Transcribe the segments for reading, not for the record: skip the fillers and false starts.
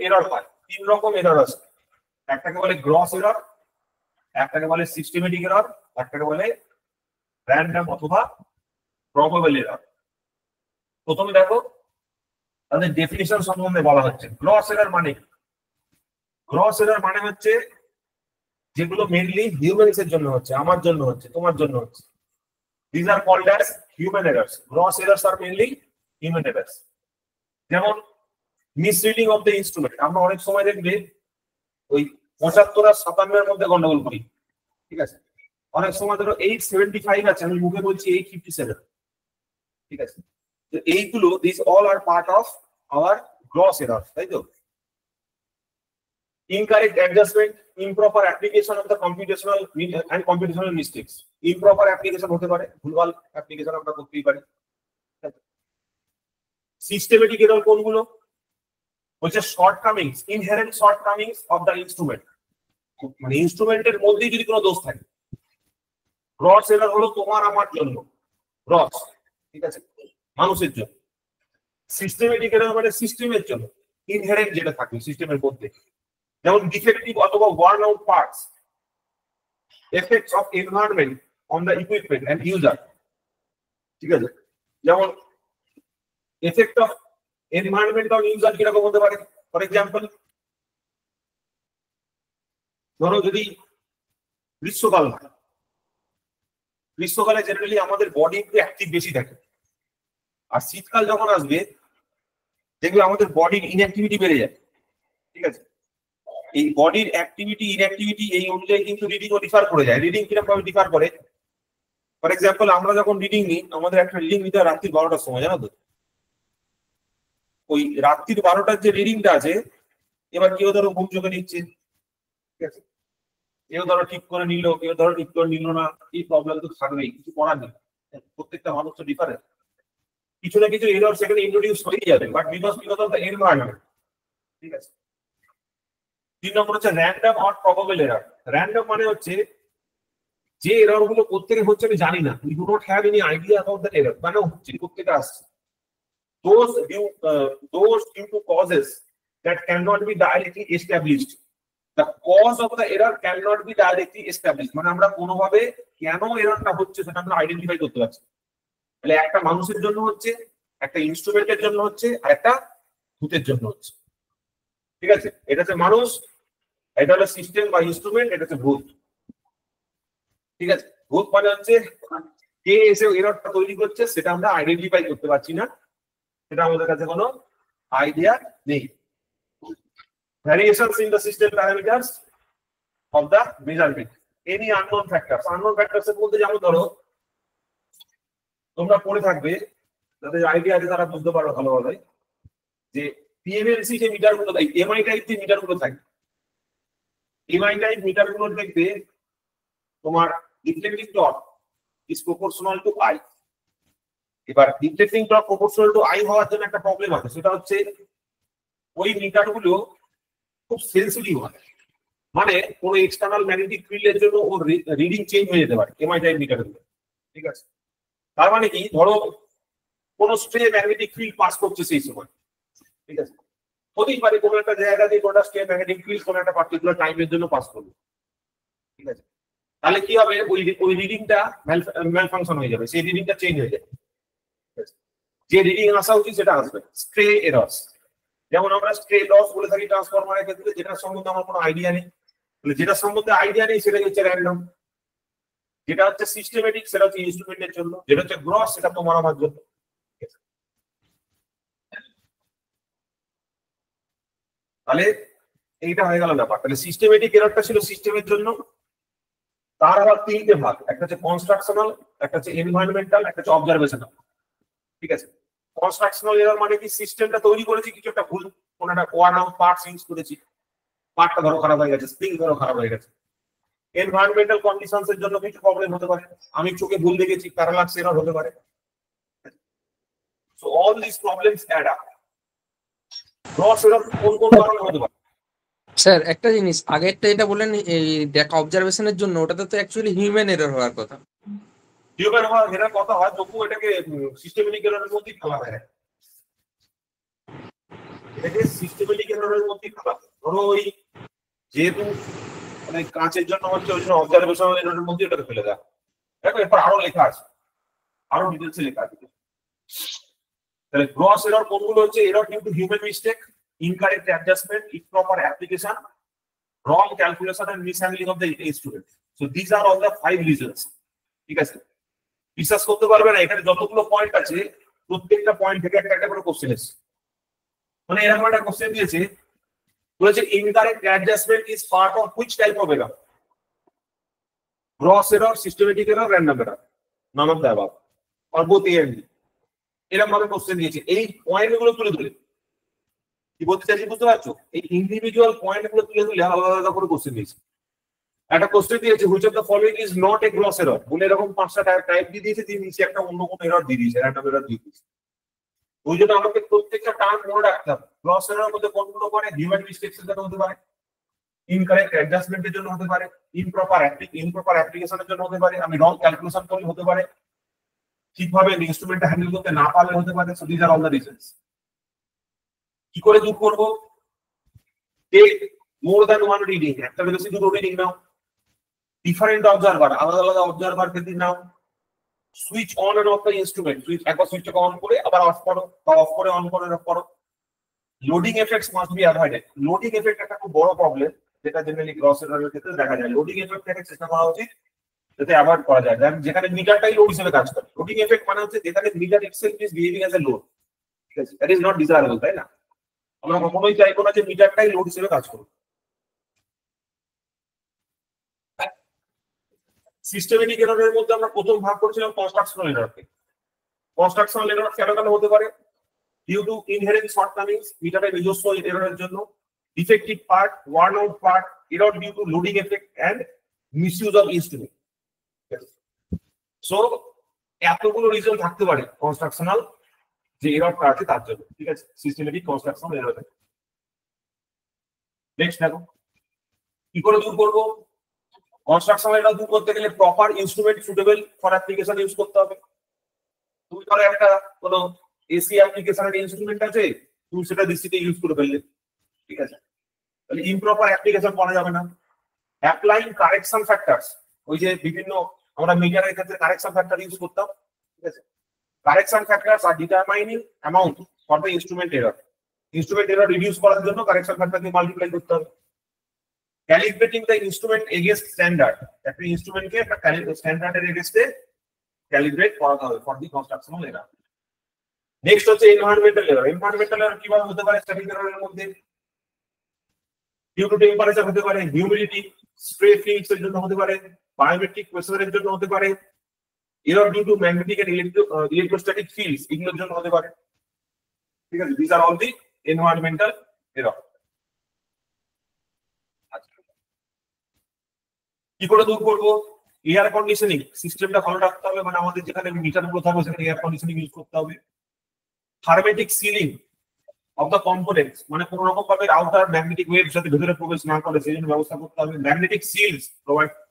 Error হয়, তিন রকম এরর আছে। একটাকে বলে গ্রস এরর, একটাকে বলে সিস্টেমেটিক এরর, একটাকে বলে র্যান্ডম অথবা প্রবাবল এরর। প্রথমে দেখো তাদের ডেফিনিশন সম্বন্ধে বলা হচ্ছে। গ্রস এরর মানে কি? গ্রস এরর মানে হচ্ছে যেগুলো মেইনলি হিউম্যানস এর জন্য হচ্ছে, আমার জন্য হচ্ছে, তোমার জন্য হচ্ছে। These are called as human errors. Gross errors are mainly human errors. যেমন মিসরিডিং অফ দ্য ইনস্ট্রুমেন্ট। আমরা অনেক সময় দেখবে ওই 75 আর 57 এর মধ্যে গন্ডগোল করি, ঠিক আছে? অনেক সময় ধরো 875 আছে, আমি মুখে বলছি 857, ঠিক আছে? তো এইগুলো this all are part of our gross error, তাই তো? Incorrect adjustment, improper application of the computational and computational mistakes. Improper application হতে পারে, ভুলভাল অ্যাপ্লিকেশন আমরা করতেই পারি। সিস্টেমেটিক এরর কোনগুলো? হচ্ছে shortcomings, inherent shortcomings of the instrument, মানে ইনস্ট্রুমেন্টের মধ্যেই যদি কোনো দোষ থাকে। গ্রস এরর হলো তোমার আমার জন্য, গ্রস, ঠিক আছে, মানুষের জন্য। সিস্টেমেটিক এরর মানে সিস্টেমের জন্য, ইনহেরেন্ট যেটা থাকে সিস্টেমের মধ্যে, যেমন ডিফেক্টিভ অথবা worn out parts, effects of environment on the equipment and user, ঠিক আছে? যেমন effect of environment on user কিরকম হতে পারে? ফর এক্সাম্পল, ধরো যদি গ্রীষ্মকাল হয়, গ্রীষ্মকালে জেনারেলি আমাদের বডি একটু অ্যাক্টিভ বেশি থাকে, আর শীতকাল যখন আসবে দেখবে আমাদের বডির ইনঅ্যাক্টিভিটি বেড়ে যায়, ঠিক আছে? এই বডির অ্যাক্টিভিটি ইনঅ্যাক্টিভিটি এই অনুযায়ী কিন্তু রিডিংও ডিফার করে যায়। রিডিং কিরকম ভাবে ডিফার করে? ফর এক্সাম্পল, আমরা যখন রিডিং নিই, আমাদের একটা রিডিং নিতে হয় রাত্রি 12টার সময়, জানো তো? ওই রাত্রির 12টার যে রিডিংটা আছে, এবার কেউ ধরো ঘুম চোখে নিচ্ছে, ঠিক আছে, কেউ ধরো ঠিক করে নিল, কেউ ধরো ঠিক করে নিল না, এই প্রবলেম তো থাকবেই, কিছু করার নেই। প্রত্যেকটা মানুষ তো ডিফারেন্ট, কিছু না কিছু এরর সেখানে ইন্ট্রোডিউস হয়ে যাবে, but because of the environment, ঠিক আছে? 3 নম্বর হচ্ছে random or probable error. Random মানে হচ্ছে যে এরর গুলো কোত্থেকে হচ্ছে আমি জানি না, we do not have any idea about that error, মানে হচ্ছে কোত্থেকে আসছে। those due to causes that cannot be directly established. The cause of the error cannot be directly established. মানে আমরা কোনোভাবে কেন এররটা হচ্ছে সেটা আমরা আইডেন্টিফাই করতে পারছি। তাহলে একটা মানুষের জন্য হচ্ছে, একটা ইনস্ট্রুমেন্টের জন্য হচ্ছে, আর একটা ভূতের জন্য হচ্ছে, ঠিক আছে? এটা হচ্ছে মানুষ, এটা হলো সিস্টেম বা ইনস্ট্রুমেন্ট, এটা হচ্ছে ভূত, ঠিক আছে? ভূত মানে হচ্ছে কে এসে এররটা তৈরি করছে সেটা আমরা আইডেন্টিফাই করতে পারছি না, সেটা আমাদের কাছে কোনো আইডিয়া নেই। Variations in the system parameters of the measurement. Any unknown factors. Unknown factors এর মধ্যে যেমন ধরো তোমরা পড়ে থাকবে, যাদের আইডিয়া আছে তারা বুঝতে পারো ভালোভাবে, যে পিএমএলসি যে মিটার গুলো থাকে, এমআই টাইপ যে মিটার গুলো থাকে, এমআই টাইপ মিটার গুলো দেখবে তোমার deflecting torque is proportional to I. এবার deflecting torque proportional to I হওয়ার জন্য একটা প্রবলেম আছে, সেটা হচ্ছে ওই মিটার গুলো খুব সেন্সিটিভ হয়, মানে কোনো এক্সটার্নাল ম্যাগনেটিক ফিল্ডের জন্য ওর রিডিং চেঞ্জ হয়ে যেতে পারে এমআই টাইপ মিটার গুলো, ঠিক আছে? তার মানে কি, ধরো কোন স্ট্রে ম্যাগনেটিক ফিল্ড পাস করছে সেই সময়, ঠিক আছে? হতেই পারে কোনো একটা জায়গা দিয়ে কোনটা স্ট্রে ম্যাগনেটিক ফিল্ড কোনো একটা পার্টিকুলার টাইমের জন্য পাস করবে, ঠিক আছে? তাহলে কি হবে, ওই রিডিংটা ম্যালফাংশন হয়ে যাবে, সেই রিডিংটা চেঞ্জ হয়ে যাবে, যে রিডিং আসা উচিত সেটা আসবে। স্ট্রে এরর্স, যেমন আমরা স্ট্রে লস বলে থাকি ট্রান্সফরমারের ক্ষেত্রে, যেটার সম্বন্ধে আমার কোনো আইডিয়া নেই, যেটা সম্বন্ধে আইডিয়া নেই সেটাই হচ্ছে র্যান্ডম। যেটা হচ্ছে সিস্টেমেটিক সেটা হচ্ছে ইনস্ট্রুমেন্টের জন্য, যেটা হচ্ছে গ্রস সেটা তোমার আমার জন্য। তাহলে এইটা হয়ে গেল ব্যাপার। তাহলে সিস্টেমেটিক এররটা ছিল সিস্টেমের জন্য, তার আবার 3টে ভাগ, একটা হচ্ছে কনস্ট্রাকশনাল, একটা হচ্ছে এনভায়রনমেন্টাল, একটা হচ্ছে অবজারভেশনাল, ঠিক আছে? কনস্ট্রাকশনাল এরর মানে কি, সিস্টেমটা তৈরি করেছি, কিছু একটা ভুল, কোন একটা ওয়ার্ন আউট পার্টস ইউজ করেছি, পার্টটা ধরো খারাপ হয়ে গেছে, স্প্রিং ধরো খারাপ হয়ে গেছে। এনভায়রনমেন্টাল কন্ডিশনস এর জন্য কিছু প্রবলেম হতে পারে, আমি চোখে ভুল দেখেছি, প্যারালাক্স এরর হতে পারে। So all this problems add up. Gross error কোন কোন কারণে হতে পারে? স্যার একটা জিনিস, আগেরটা যেটা বললেন এই দেখা অবজারভেশনের জন্য, ওটাতে তো অ্যাকচুয়ালি হিউম্যান এরর হওয়ার কথা। হিউম্যান হওয়ার এরর কথা হয়, তবুও এটাকে সিস্টেমেটিক এররের মধ্যেই ফেলা হয়। এটাকে সিস্টেমেটিক এররের মধ্যে খারাপ। ধরো ওই যেহেতু মানে কাঁচের জন্য হচ্ছে ওই জন্য অবজারভেশনাল এররের মধ্যে ওটাকে ফেলে দেয়। দেখো এরপর আরো লেখা আছে, আরো ডিটেলসে লেখা আছে। তাহলে গ্রস এরর কোনগুলো হচ্ছে? Error due to human mistake, incorrect adjustment, improper application, wrong calculation and mishandling of the instrument. So these are all the 5 reasons. ঠিক আছে, বিশ্বাস করতে পারবে না এখানে যতগুলো পয়েন্ট আছে প্রত্যেকটা পয়েন্ট থেকে একটা একটা করে কোশ্চেন এসেছে। মানে এরকম একটা কোশ্চেন দিয়েছে, বলেছে incorrect adjustment is part of which type of error? Gross error, systematic error, random error, none of the above or both A and B. এরকম ভাবে কোশ্চেন দিয়েছে। এই পয়েন্টগুলো তুলে তুলে কি বলতে চাইছি বুঝতে পারছো? এই ইন্ডিভিজুয়াল পয়েন্টগুলো তুলে তুলে আলাদা আলাদা করে কোশ্চেন দিয়েছে। একটা কোশ্চেন দিয়েছে which of the following is not a gross error বলে এরকম 5টা টাইপ দিয়ে দিয়েছে, দিয়ে নিচে একটা অন্য কোনো এরর দিয়ে দিয়েছে, র্যান্ডম এরর দিয়ে দিয়েছে। ওই জন্য আমাকে প্রত্যেকটা টার্ম মনে রাখতে হবে। গ্রস এরর মধ্যে কোনগুলো পড়ে? হিউম্যান মিস্টেকস এর জন্য হতে পারে, ইনকারেক্ট অ্যাডজাস্টমেন্টের জন্য হতে পারে, ইমপ্রপার অ্যাপ্লিকেশনের জন্য হতে পারে, আমি রং ক্যালকুলেশন করলে হতে পারে, ঠিকভাবে ইনস্ট্রুমেন্টটা হ্যান্ডেল করতে না পারলে হতে পারে। So this are all the reasons. কি করে দূর করব? Take more than one reading, একটা বেশি দুটো রিডিং নাও, ডিফারেন্ট অবজারভার, আলাদা আলাদা অবজারভার কে দিন নাও, switch on and off the instrument, switch একবার সুইচটাকে অন করে আবার অফ করো, বা অফ করে অন করে অফ করো। Loading effects must be avoided. Loading effect একটা খুব বড় প্রবলেম যেটা জেনারেলি গ্রস এররের ক্ষেত্রে দেখা যায়। লোডিং এফেক্টটাকে চেষ্টা করা উচিত যাতে অ্যাভয়েড করা যায়, যেখানে মিটারটাই লোড হিসেবে কাজ করে। লোডিং এফেক্ট মানে হচ্ছে যেখানে meter itself is behaving as a load, ঠিক আছে, দ্যাট ইজ নট ডিজায়ারেবল, তাই না? আমরা কখনোই চাইবো না যে মিটারটাই লোড হিসেবে কাজ করুক। সিস্টেমেটিক এররের মধ্যে আমরা প্রথম ভাগ করেছিলাম কনস্ট্রাকশনাল এররকে। কনস্ট্রাকশনাল এরর কেন কেন হতে পারে? ডিউ টু ইনহেরেন্ট শর্টকামিংস, মিটারের নিজস্ব এররের জন্য, defective part, worn out part, error due to loading effect and misuse of instrument. So এতগুলো রিজন থাকতে পারে কনস্ট্রাকশনাল যে এররটা আছে তার জন্য, ঠিক আছে, সিস্টেমেটিক কনস্ট্রাকশনাল এরর। নেক্সট দেখো কি করে দূর করব? কনস্ট্রাকশনাল এরর দূর করতে গেলে proper instrument suitable for application use করতে হবে। তুমি ধরো একটা কোনো এসি অ্যাপ্লিকেশনের ইনস্ট্রুমেন্ট আছে, তুমি সেটা ডিসিতে ইউজ করে ফেললে, ঠিক আছে, তাহলে ইমপ্রপার অ্যাপ্লিকেশন করা যাবে না। অ্যাপ্লাইং কারেকশন ফ্যাক্টরস, ওই যে বিভিন্ন আমরা মিটারের ক্ষেত্রে কারেকশন ফ্যাক্টর ইউজ করতাম, ঠিক আছে, কারেকশন ফ্যাক্টরস আর determining amount for the instrument error. Instrument error reduce করার জন্য কারেকশন ফ্যাক্টর দিয়ে মাল্টিপ্লাই করতে হবে। Calibrating the instrument against standard, একটা ইনস্ট্রুমেন্টকে একটা স্ট্যান্ডার্ডের এগেইনস্টে ক্যালিব্রেট করাতে হবে for the constructional error. Next হচ্ছে এনভায়রনমেন্টাল এরর। এনভায়রনমেন্টাল এরর কিভাবে হতে পারে? স্ট্যাটিক এররের মধ্যে ডিউ টু টেম্পারেচার হতে পারে, হিউমিডিটি, স্প্রে ফিল্ডস এর জন্য হতে পারে, বায়োমেট্রিক প্রেসারের জন্য হতে পারে, error due to magnetic and electrostatic fields এগুলোর জন্য হতে পারে, ঠিক আছে। This are all the environmental error. কি করে দূর করব? এয়ার কন্ডিশনিং সিস্টেমটা ভালো রাখতে হবে, মানে আমাদের যেখানে মিটার গুলো থাকবে সেখানে এয়ার কন্ডিশনিং ইউজ করতে হবে। Hermetic ceiling of the components, মানে কোন রকম ভাবে আউটার ম্যাগনেটিক ওয়েভ যাতে ভেতরে প্রবেশ না করে সেই জন্য ব্যবস্থা করতে হবে। ম্যাগনেটিক সিলস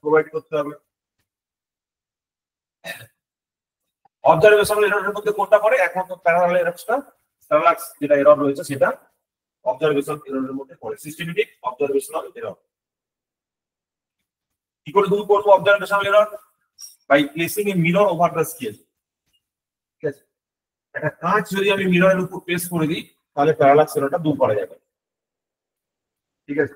প্রোভাইড করতে হবে। অবজারভেশনাল এররের মধ্যে কোনটা পড়ে? একমাত্র প্যারালাল এররটা, প্যারালাক্স যেটা এরর রয়েছে সেটা অবজারভেশনাল এররের মধ্যে পড়ে, সিস্টেমেটিক অবজারভেশনাল এরর। কি করে দূর করব observational error? By placing a mirror over the scale, ঠিক আছে, একটা কাঁচ যদি আমি মিররের উপর প্লেস করে দিই তাহলে প্যারালাক্স এররটা দূর করা যাবে, ঠিক আছে।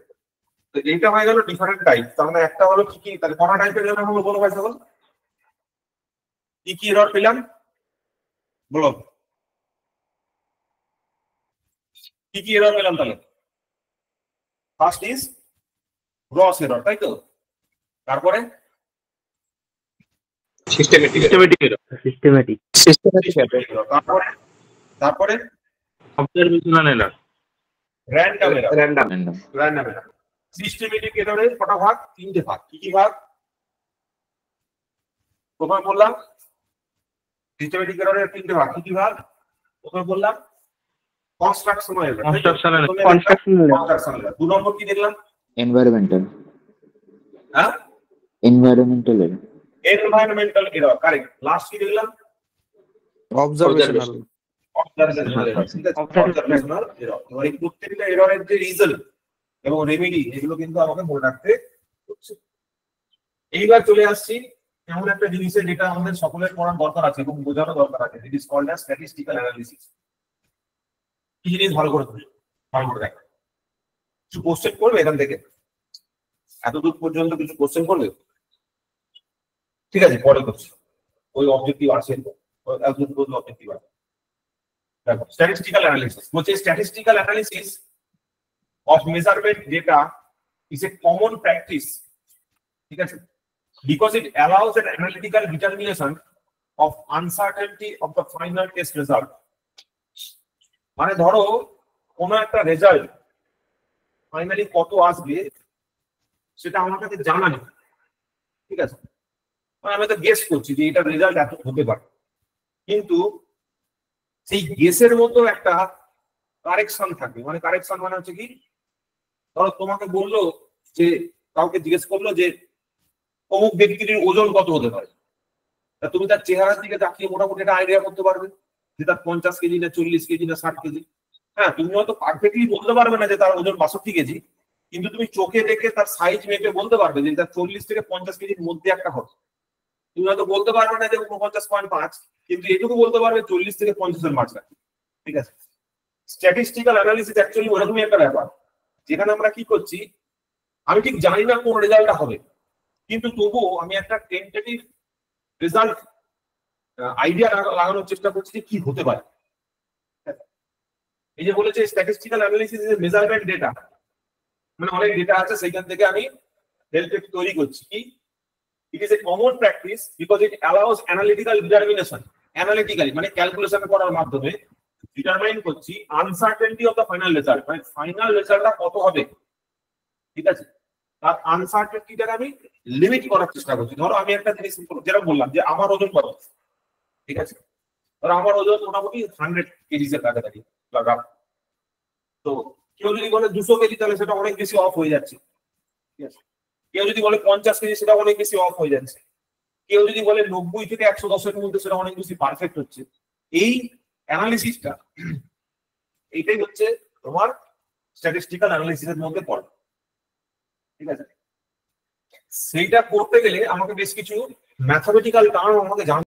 তো এইটা হয়ে গেল ডিফারেন্ট টাইপ। তার মানে একটা হলো কি কি, তাহলে কটা টাইপের এরর হলো বলো ভাই সকল? কি কি এরর পেলাম বলো? কি কি এরর পেলাম তাহলে? ফার্স্ট ইজ গ্রস এরর, তাই তো? তারপরে সিস্টেমেটিক তারপরে observational error, random error. Systematic এররের কটা ভাগ? 3টে ভাগ। কি কি ভাগ? প্রথমে বললাম সিস্টেমেটিক এররের 3টে ভাগ। কি কি ভাগ? প্রথমে বললাম কনস্ট্রাকশনাল এরর। 2 নম্বর কি দেখলাম? এনভায়রনমেন্টাল হ্যাঁ, environmental error, environmental error, correct. Last কি দেখলাম? অবজারভেশনাল অবজারভেশনাল এরর, ঠিক আছে, অবজারভেশনাল এরর। এবার এই প্রত্যেকটা এররের যে রিজল্ট এবং রেমেডি এগুলো কিন্তু আমাকে মনে রাখতে হচ্ছে। এইবার চলে আসছি এমন একটা জিনিসের যেটা আমাদের সকলের পড়ার দরকার আছে এবং বোঝানো দরকার আছে, it is called as statistical analysis. কি জিনিস ভালো করে দেখো, কিছু কোশ্চেন করবে এখান থেকে, এতদূর পর্যন্ত কিছু কোশ্চেন করবে, ঠিক আছে, পরে করছি, ওই অবজেক্টিভ আছে, এতদূর পর্যন্ত অবজেক্টিভ আছে। দেখো স্ট্যাটিস্টিক্যাল অ্যানালিসিস বলছে, statistical analysis of measurement data is a common practice, ঠিক আছে, because it allows an analytical determination of uncertainty of the final test result. মানে ধরো কোন একটা রেজাল্ট ফাইনালি কত আসবে সেটা আমার কাছে জানা নেই, ঠিক আছে, মানে আমি তো গেস করছি যে এটা রেজাল্ট এত হতে পারে, কিন্তু সেই গেসের মতো একটা কারেকশন থাকে। মানে কারেকশন মানে হচ্ছে কি, ধরো তোমাকে বললো যে, কাউকে জিজ্ঞেস করলো যে অমুক ব্যক্তির ওজন কত হতে পারে, তা তুমি তার চেহারার দিকে তাকিয়ে মোটামুটি একটা আইডিয়া করতে পারবে যে তার 50 কেজি না 40 কেজি না 60 কেজি। হ্যাঁ, তুমি হয়তো পারফেক্টলি বলতে পারবে না যে তার ওজন 62 কেজি, কিন্তু তুমি চোখে দেখে তার সাইজ মেপে বলতে পারবে যে তার 40 থেকে 50 কেজির মধ্যে একটা হবে। তুমি হয়তো বলতে পারবে না যে 49.5, কিন্তু এটুকু বলতে পারবে 40 থেকে 50 এর মাঝখানে, ঠিক আছে। স্ট্যাটিস্টিক্যাল অ্যানালিসিস অ্যাকচুয়ালি ওরকমই একটা ব্যাপার, যেখানে আমরা কি করছি, আমি ঠিক জানি না কোন রেজাল্টটা হবে, কিন্তু তবুও আমি একটা টেন্টেটিভ রেজাল্ট আইডিয়া লাগানোর চেষ্টা করছি যে কি হতে পারে। এই যে বলেছে statistical analysis is measurement data, মানে অনেক ডেটা আছে সেখান থেকে আমি হেলথ তৈরি করছি। কি, it is a common practice because it allows analytical determination, analytically মানে ক্যালকুলেশন করার মাধ্যমে ডিটারমাইন করছি uncertainty of the final result, মানে ফাইনাল রেজাল্টটা কত হবে, ঠিক আছে, তার আনসার্টেনটিটাকে আমি লিমিট করার চেষ্টা করছি। ধরো আমি একটা জিনিস যেটা বললাম যে আমার ওজন কত, ঠিক আছে, ধরো আমার ওজন মোটামুটি 100 কেজিস এর কাছাকাছি লাগাম, তো কেউ যদি বলে 200 কেজি তাহলে সেটা অনেক বেশি অফ হয়ে যাচ্ছে, ঠিক আছে, কেউ যদি বলে 50 কেজি সেটা অনেক বেশি অফ হয়ে যাচ্ছে, কেউ যদি বলে 90 থেকে 110 এর মধ্যে সেটা অনেক বেশি পারফেক্ট হচ্ছে। এই অ্যানালিসিসটা, এইটাই হচ্ছে তোমার স্ট্যাটিস্টিক্যাল অ্যানালিসিসের মধ্যে পড়ে, ঠিক আছে। সেইটা করতে গেলে আমাকে বেশ কিছু ম্যাথমেটিক্যাল টার্ম আমাকে জানতে